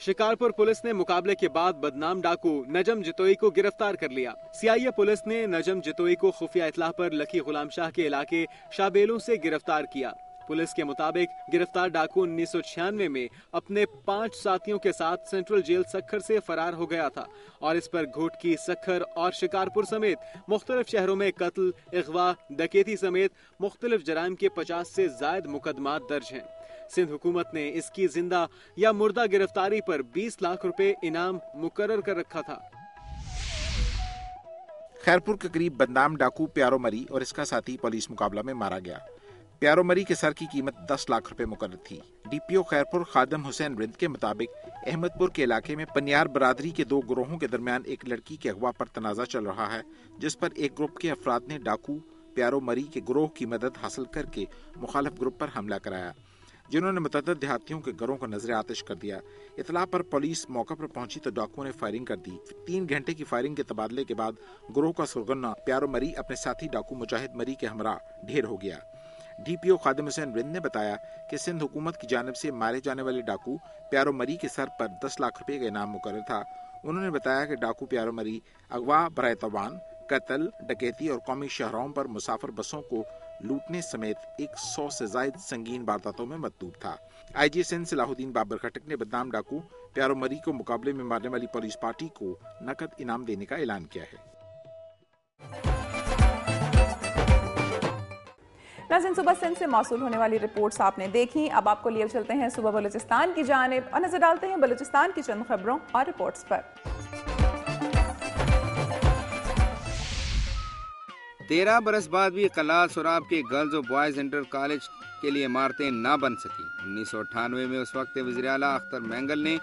Shikarpur police ने मुकाबले के बाद बदनाम डाकू नजम जितोई को गिरफ्तार कर लिया। सीआईए पुलिस ने नजम जितोई को खुफिया इत्तला पर लकी गुलाम शाह के इलाके शाबेलों से गिरफ्तार किया। पुलिस के मुताबिक गिरफ्तार डाकू 1996 में अपने 5 साथियों के साथ सेंट्रल जेल सक्खर से फरार हो गया था और इस पर घोटकी, सक्खर और शिकारपुर समेत मुख्तलिफ शहरों में कत्ल, अगवा, डकैती समेत मुख्तलिफ जराइम के 50 से जायद मुकदमा दर्ज हैं। सिंध हुकूमत ने इसकी जिंदा या मुर्दा गिरफ्तारी पर 20 लाख रुपए इनाम मुकर्रर कर रखा था। खैरपुर के करीब बदनाम डाकू प्यारो मरी और इसका साथी पुलिस मुकाबला में मारा गया। प्यारो मरी के सर की कीमत 10 लाख रुपए मुकर्रर थी। डीपीओ खैरपुर खादम हुसैन रिंद के मुताबिक अहमदपुर के इलाके में पनियार बरादरी के 2 गिरोहों के दरमियान एक लड़की के अगवा पर तनाजा चल रहा है, जिस पर एक ग्रुप के अफराद ने डाकू प्यारो मरी के गिरोह की मदद हासिल करके मुखालिफ ग्रुप पर हमला कराया, जिन्होंने मुतअद्दिद देहातियों के घरों को नजर आतिश कर दिया। इतला पर पुलिस मौके पर पहुंची तो डाकुओं ने फायरिंग कर दी। 3 घंटे की फायरिंग के तबादले के बाद गिरोह का सरगना प्यारो मरी अपने साथी डाकू मुजाहिद मरी के हमरा ढेर हो गया। डीपीओ खादिम हुसैन रिंद ने बताया कि सिंध हुकूमत की जानिब से मारे जाने वाले डाकू प्यारो मरी के सर पर 10 लाख रुपए का इनाम मुकर्रर था। उन्होंने बताया कि डाकू प्यारो मरी अगवा, बराए तवान, कत्ल, डकैती और कौमी शहरों पर मुसाफिर बसों को लूटने समेत 100 से जायद संगीन वारदातों में मतलूब था। आईजी सिंध सलाहुद्दीन बाबर खटक ने बदनाम डाकू प्यारो मरी को मुकाबले में मारने वाली पुलिस पार्टी को नकद इनाम देने का ऐलान किया है। नाज़रीन, सुबह सिंध से मौसूल होने वाली रिपोर्ट्स आपने देखी। अब आपको लिए चलते हैं सुबह बलूचिस्तान की जानिब और नजर डालते हैं बलूचिस्तान की चंद खबरों और रिपोर्ट्स पर। 13 बरस बाद भी कलाल सोराब के गर्ल्स और बॉयज इंटर कॉलेज के लिए इमारतें ना बन सकी। 1998 में उस वक्त वज़ीर आला अख्तर मैंगल ने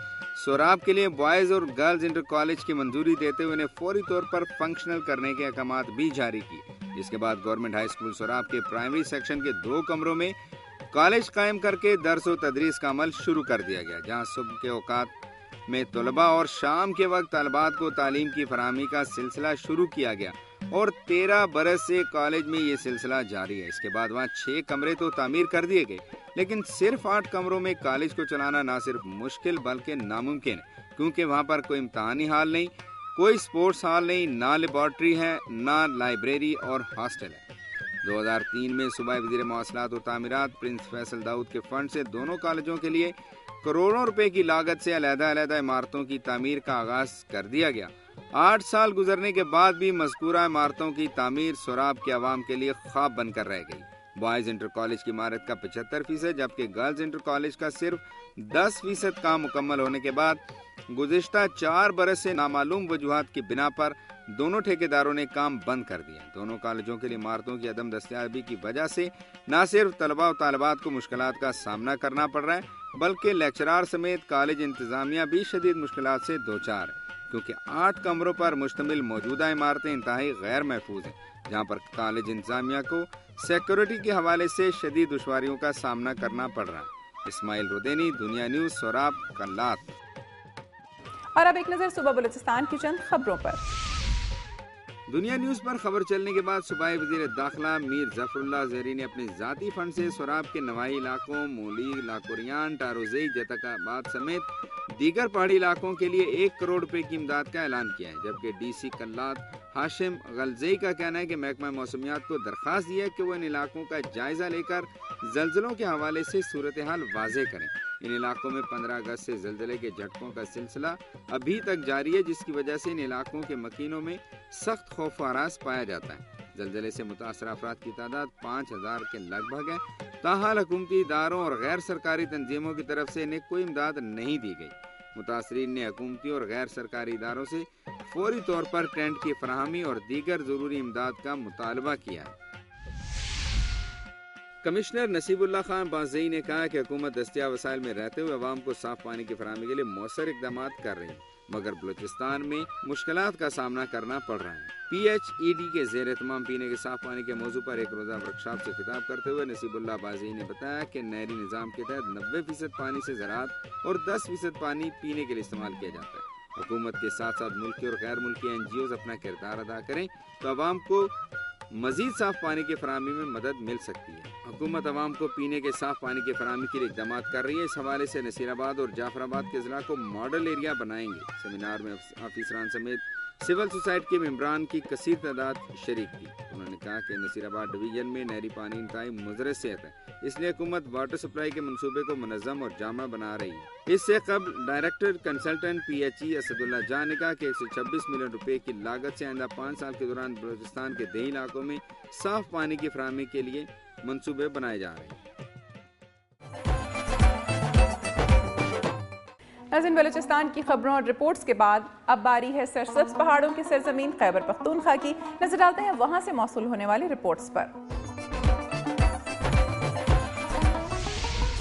सोराब के लिए बॉयज और गर्ल्स इंटर कॉलेज की मंजूरी देते हुए उन्हें फौरी तौर पर फंक्शनल करने के अहकामात भी जारी किए। इसके बाद गवर्नमेंट हाई स्कूल सोराब के प्राइमरी सेक्शन के 2 कमरों में कॉलेज कायम करके दर्स और तदरीस का अमल शुरू कर दिया गया, जहाँ सुबह के औकात में तलबा और शाम के वक्त तलबात को तालीम की फराहमी का सिलसिला शुरू किया गया और 13 बरस से कॉलेज में ये सिलसिला जारी है। इसके बाद वहाँ 6 कमरे तो तामीर कर दिए गए, लेकिन सिर्फ 8 कमरों में कॉलेज को चलाना ना सिर्फ मुश्किल बल्कि नामुमकिन है, क्योंकि वहाँ पर कोई इम्तहानी हाल नहीं, कोई स्पोर्ट्स हॉल नहीं, ना लेबॉर्ट्री है, ना लाइब्रेरी और हॉस्टल है। 2003 में सूबाई वज़ीर मवासलात और तामीरात प्रिंस फैसल दाऊद के फंड से दोनों कॉलेजों के लिए करोड़ों रुपए की लागत से अलग-अलग इमारतों की तामीर का आगाज कर दिया गया। 8 साल गुजरने के बाद भी मज़कूरा इमारतों की तामीर सोराब के अवाम के लिए ख्वाब बनकर रह गई। बॉयज इंटर कॉलेज की इमारत का 75%, जबकि गर्ल्स इंटर कॉलेज का सिर्फ 10% काम मुकम्मल होने के बाद गुज़िश्ता 4 बरस से नामालूम वजूहात की बिना पर दोनों ठेकेदारों ने काम बंद कर दिया। दोनों कॉलेजों के लिए इमारतों की अदम दस्तयाबी की वजह से न सिर्फ तलबा और तालिबात को मुश्किलात का सामना करना पड़ रहा है, बल्कि लेक्चरार समेत कॉलेज इंतजामिया भी शदीद मुश्किलात से दोचार है, क्योंकि 8 कमरों पर मुश्तमिल मौजूदा इमारतें इंतहाई गैर महफूज हैं, जहाँ पर कॉलेज इंतजामिया को सिक्योरिटी के हवाले से शदीद दुश्वारियों का सामना करना पड़ रहा है। इस्माइल रुदेनी, दुनिया न्यूज, सोराब, कल्लात। और अब एक नजर सुबह बलूचिस्तान की चंद खबरों पर। दुनिया न्यूज पर खबर चलने के बाद सूबाई वजीर दाखिला मीर जफरुल्लाह ज़हरी ने अपने जाती फंड से सोराब के नवाही इलाकों मोली, लाकोरियान, टारोज़ई, जतकाबाद समेत दीगर पहाड़ी इलाकों के लिए 1 करोड़ रुपए की इमदाद का ऐलान किया है, जबकि डीसी कल्लात हाशिम गलज़ई का कहना है कि महकमा मौसमियात को दरख्वास्त दी है कि वो इन इलाकों का जायजा लेकर जल्जलों के हवाले से सूरत हाल वाज़ेह करें। इन इलाकों में 15 अगस्त से जल्जले के झटकों का सिलसिला अभी तक जारी है, जिसकी वजह से इन इलाकों के मकीनों में सख्त खौफ आरास पाया जाता है। जल्जले से मुतासर अफराद की तादाद 5000 के लगभग है। ताहाल हुकूमती इदारों और गैर सरकारी तंजीमों की तरफ से इन्हें कोई इमदाद नहीं दी गई। मुतासरीन ने हुकूमती और गैर सरकारी इदारों से फौरी तौर पर टेंट की फराहमी और दीगर जरूरी इमदाद का मुतालबा किया है। कमिश्नर नसीबुल्लाह खान बाज़ई ने कहा कि हुकूमत दस्तियाब वसाइल में रहते हुए अवाम को साफ पानी की फराहमी के लिए मौसर इकदाम कर रही है, मगर बलूचिस्तान में मुश्किलात का सामना करना पड़ रहा है। PHED के ज़ेर एहतमाम पीने के साफ पानी के मौजू पर एक रोज़ा वर्कशॉप से खिताब करते हुए नसीबुल्लाह बाज़ई ने बताया कि नहरी निज़ाम के तहत 90% पानी से ज़राअत और 10% पानी पीने के लिए इस्तेमाल किया जाता है। हुकूमत के साथ साथ मुल्की और गैर मुल्की NGOs अपना किरदार अदा करें तो अवाम को مزید صاف پانی کی فراہمی میں مدد مل سکتی ہے۔ حکومت عوام کو پینے کے صاف پانی کی فراہمی کے لیے اقدامات کر رہی ہے۔ اس حوالے سے نصیر آباد اور جعفر آباد کے اضلاع کو ماڈل ایریا بنائیں گے۔ سیمینار میں آفیسران سمیت سول سوسائٹی کے ممبران کی کثیر تعداد شریک تھی۔ انہوں نے کہا کہ نصیر آباد ڈویژن میں نہری پانی انتہائی مضر صحت ہے، اس لیے حکومت واٹر سپلائی کے منصوبے کو منظم اور جامع بنا رہی ہے۔ اس سے قبل director consultant P H E Asadullah Jan نے کہا کہ 126 ملین روپے کی لاگت سے آئندہ 5 سال کے دوران بلوچستان کے دیہی علاقوں میں صاف پانی کی فراہمی کے لیے منصوبے بنائے جا رہے ہیں۔ ناظرین، بلوچستان کی خبروں اور رپورٹس کے بعد اب باری ہے سرسبز پہاڑوں کی سرزمین خیبر پختونخوا کی۔ نظر ڈالتے ہیں وہاں سے موصول ہونے والی رپورٹس پر۔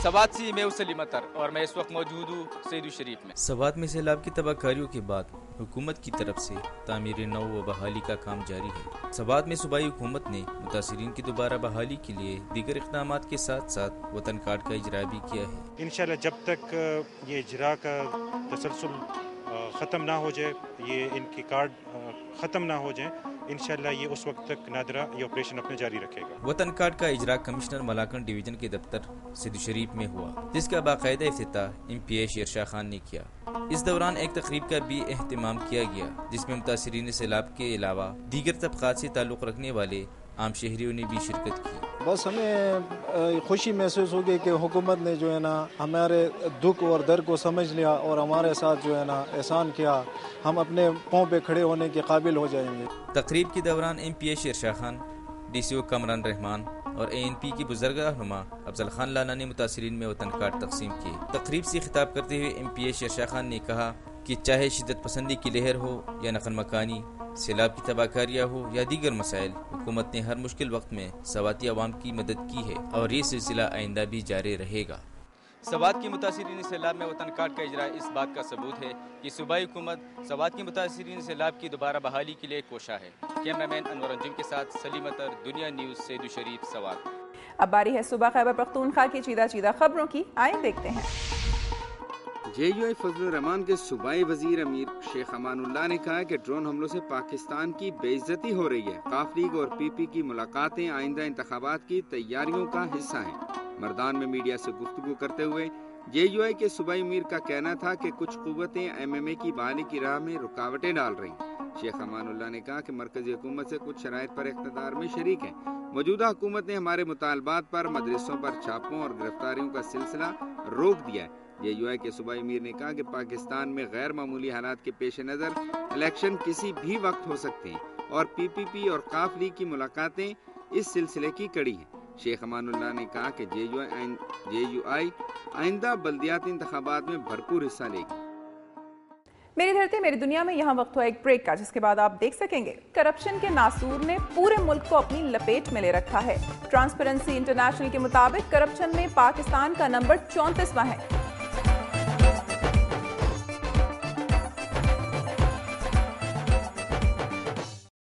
سوات سے میں سلیم اطہر اور میں اس وقت موجود ہوں سیدو شریف میں۔ سوات میں سیلاب کی تباہ کاریوں کے بعد حکومت کی طرف سے تعمیر نو و بحالی کا کام جاری ہے۔ سوات میں صوبائی حکومت نے متاثرین کی دوبارہ بحالی کے لیے دیگر اقدامات کے ساتھ ساتھ وطن کارڈ کا اجرا بھی کیا ہے۔ انشاءاللہ جب تک یہ اجرا کا تسلسل ختم نہ ہو جائے، یہ ان کی کارڈ ختم نہ ہو جائیں، انشاءاللہ یہ اس وقت تک نادرہ یہ آپریشن اپنے جاری رکھے گا۔ وطن کارڈ کا اجرا کمشنر ملاکنڈ ڈویژن کے دفتر سیدو شریف میں ہوا، جس کا باقاعدہ افتتاح ایم پی اے شیر شاہ خان نے کیا۔ اس دوران ایک تقریب کا بھی اہتمام کیا گیا، جس میں متاثرین سیلاب کے علاوہ دیگر طبقات سے تعلق رکھنے والے عام شہریوں نے بھی شرکت کی۔ بس ہمیں خوشی محسوس ہوگی کہ حکومت نے جو ہے نا ہمارے دکھ اور درد کو سمجھ لیا اور ہمارے ساتھ جو ہے نا احسان کیا، ہم اپنے پاؤں پہ کھڑے ہونے کے قابل ہو جائیں گے۔ تقریب کے دوران ایم پی اے شیر شاہ خان، ڈی سی او کامران رحمان اور اے این پی کی بزرگ رہنما افضل خان لانا نے متاثرین میں وطن کارڈ تقسیم کیے۔ تقریب سے خطاب کرتے ہوئے ایم پی اے شیر شاہ خان نے کہا کہ چاہے شدت پسندی کی لہر ہو یا نقل مکانی، سیلاب کی تباہ کاریاں ہو یا دیگر مسائل، حکومت نے ہر مشکل وقت میں سواتی عوام کی مدد کی ہے اور یہ سلسلہ آئندہ بھی جاری رہے گا۔ سوات کے متاثرین سیلاب میں وطن کارڈ کا اجرا اس بات کا ثبوت ہے کہ صوبائی حکومت سوات کے متاثرین سیلاب کی دوبارہ بحالی کے لیے کوشاں ہے۔ کیمرہ مین انور انجم کے ساتھ سلیم اطہر، دنیا نیوز، سیدو شریف، سوات۔ اب باری ہے صوبہ خیبر پختونخوا کی چیدہ چیدہ خبروں کی، آئیں دیکھتے ہیں۔ جے یو آئی فضل الرحمان کے صوبائی وزیر امیر شیخ امان اللہ نے کہا کہ ڈرون حملوں سے پاکستان کی بے عزتی ہو رہی ہے۔ قاف لیگ اور پی پی کی ملاقاتیں آئندہ انتخابات کی تیاریوں کا حصہ ہیں۔ مردان میں میڈیا سے گفتگو کرتے ہوئے جے یو آئی کے صوبائی امیر کا کہنا تھا کہ کچھ قوتیں ایم ایم اے کی بحالی کی راہ میں رکاوٹیں ڈال رہی ہیں۔ شیخ امان اللہ نے کہا کہ مرکزی حکومت سے کچھ شرائط پر اقتدار میں شریک ہیں۔ موجودہ حکومت نے ہمارے مطالبات پر مدرسوں پر چھاپوں اور گرفتاریوں کا سلسلہ روک دیا ہے۔ جے یو آئی کے صوبائی امیر نے کہا کہ پاکستان میں غیر معمولی حالات کے پیش نظر الیکشن کسی بھی وقت ہو سکتے ہیں اور پی پی پی اور قاف لیگ کی ملاقاتیں اس سلسلے کی کڑی ہیں۔ شیخ امان اللہ نے کہا کہ جے یو آئی آئندہ بلدیاتی انتخابات میں بھرپور حصہ لے گی۔ میری دھرتی میری دنیا میں یہاں وقت ہوا ایک بریک کا، جس کے بعد آپ دیکھ سکیں گے کرپشن کے ناسور نے پورے ملک کو اپنی لپیٹ میں لے رکھا ہے۔ ٹرانسپیرنسی انٹرنیشنل کے مطابق کرپشن میں پاکستان کا نمبر 34واں ہے۔